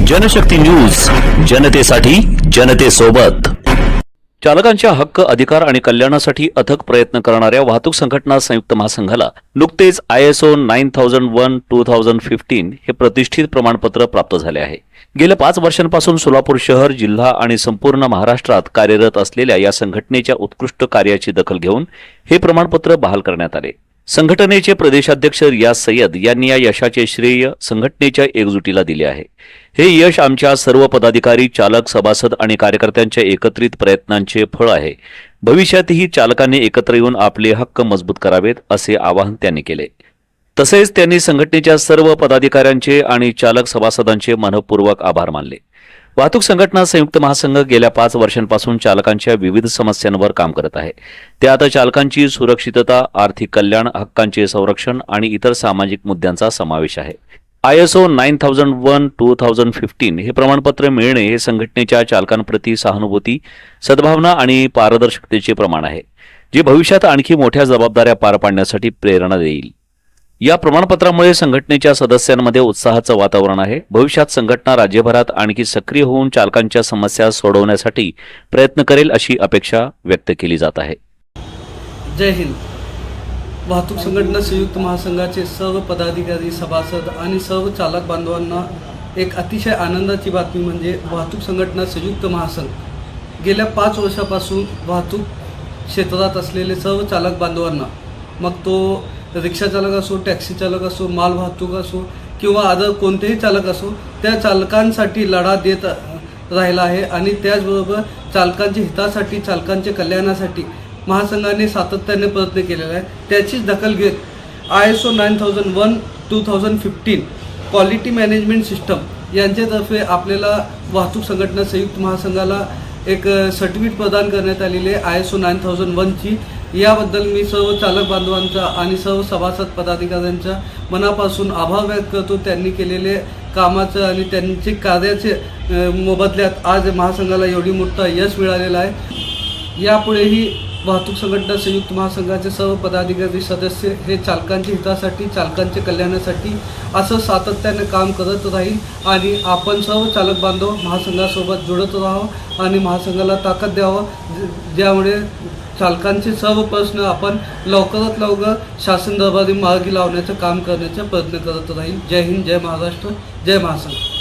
Janshakti news, जनतेसाठी, जनतेसोबत. चालकांच्या हक्क, अधिकार आणि कल्याणासाठी अथक प्रयत्न करणाऱ्या वाहतूक संघटना संयुक्त महासंघाला नुकतेच ISO 9001-2015 हे प्रतिष्ठित प्रमाणपत्र प्राप्त झाले आहे. गेल्या 5 वर्षांपासून सोलापूर शहर, जिल्हा आणि संपूर्ण महाराष्ट्रात कार्यरत असलेल्या या संघटनेच्या उत्कृष्ट कार्याची दखल घेऊन हे प्रमाणपत्र बहाल करण्यात आले. संघटनेचे प्रदेशाध्यक्ष रियाज सय्यद यांनी या यशाचे श्रेय संघटनेच्या एकजुटीला दिले आहे. हे यश आमच्या सर्व पदाधिकारी, चालक, सभासद आणि कार्यकर्त्यांच्या एकत्रित प्रयत्नांचे फळ आहे. भविष्यातही चालकांनी एकत्र येऊन आपले हक्क मजबूत करावेत असे आवाहन त्यांनी केले. तसेच त्यांनी संघटनेच्या सर्व पदाधिकाऱ्यांचे आणि चालक सभासदांचे मनपूर्वक आभार मानले. वाहतूक संघटना संयुक्त महासंघ गेल्या 5 वर्षांपासून चालकांच्या विविध समस्यांवर काम करत आहे. त्यात चालकांची सुरक्षितता, आर्थिक कल्याण, हक्कांचे संरक्षण आणि इतर सामाजिक मुद्द्यांचा समावेश आहे. ISO 9001-2015 हे प्रमाणपत्र मिळणे हे संघटनेच्या चालकांप्रती सहानुभूती, सद्भावना आणि पारदर्शकतेचे प्रमाण आहे, जे भविष्यात आणखी मोठ्या जबाबदाऱ्या पार पाडण्यासाठी प्रेरणा देईल. या प्रमाणपत्रामुळे संघटनेच्या सदस्यांमध्ये उत्साहाचं वातावरण आहे. भविष्यात संघटना राज्यभरात आणखी सक्रिय होऊन चालकांच्या समस्या सोडवण्यासाठी प्रयत्न करेल अशी अपेक्षा व्यक्त केली जात आहे. जय हिंद. वाहतूक संघटना संयुक्त महासंघाचे सर्व पदाधिकारी, सभासद आणि सर्व चालक बांधवांना एक अतिशय आनंदाची बातमी म्हणजे वाहतूक संघटना संयुक्त महासंघ गेल्या 5 वर्षापासून वाहतूक क्षेत्रात असलेले सर्व चालक बांधवांना, मग तो रिक्षा चालक असो, टॅक्सी चालक असो, माल वाहतूक असो किंवा अदर कोणतेही चालक असो, त्या चालकांसाठी लढा देत राहिला आहे. आणि त्याचबरोबर चालकांच्या हितासाठी, चालकांच्या कल्याणासाठी महासंघाने सातत्याने प्रयत्न केलेला आहे. त्याचीच दखल घेत ISO 9001-2015 क्वालिटी मॅनेजमेंट सिस्टम यांच्यातर्फे आपल्याला वाहतूक संघटना संयुक्त महासंघाला एक सर्टिफिकेट प्रदान करण्यात आलेले आहे ISO 9001ची. याबद्दल मी सर्व चालक बांधवांचा आणि सर्व सभासद पदाधिकाऱ्यांचा मनापासून आभार व्यक्त करतो. त्यांनी केलेले कामाचं आणि त्यांचे कार्याचे मोबदल्यात आज महासंघाला एवढी मोठं यश मिळालेलं आहे. यापुढेही वाहतूक संघटना संयुक्त महासंघाचे सर्व पदाधिकारी, सदस्य हे चालकांच्या हितासाठी, चालकांच्या कल्याणासाठी असं सातत्याने काम करत राहील. आणि आपण सर्व चालक बांधव महासंघासोबत जुळत राहावं आणि महासंघाला ताकद द्यावं, ज्यामुळे चालकांचे सर्व प्रश्न आपण लवकरात लवकर शासन दरबारी मार्गी लावण्याचं काम करण्याचा प्रयत्न करत राहील. जय हिंद, जय महाराष्ट्र, जय महासंघ.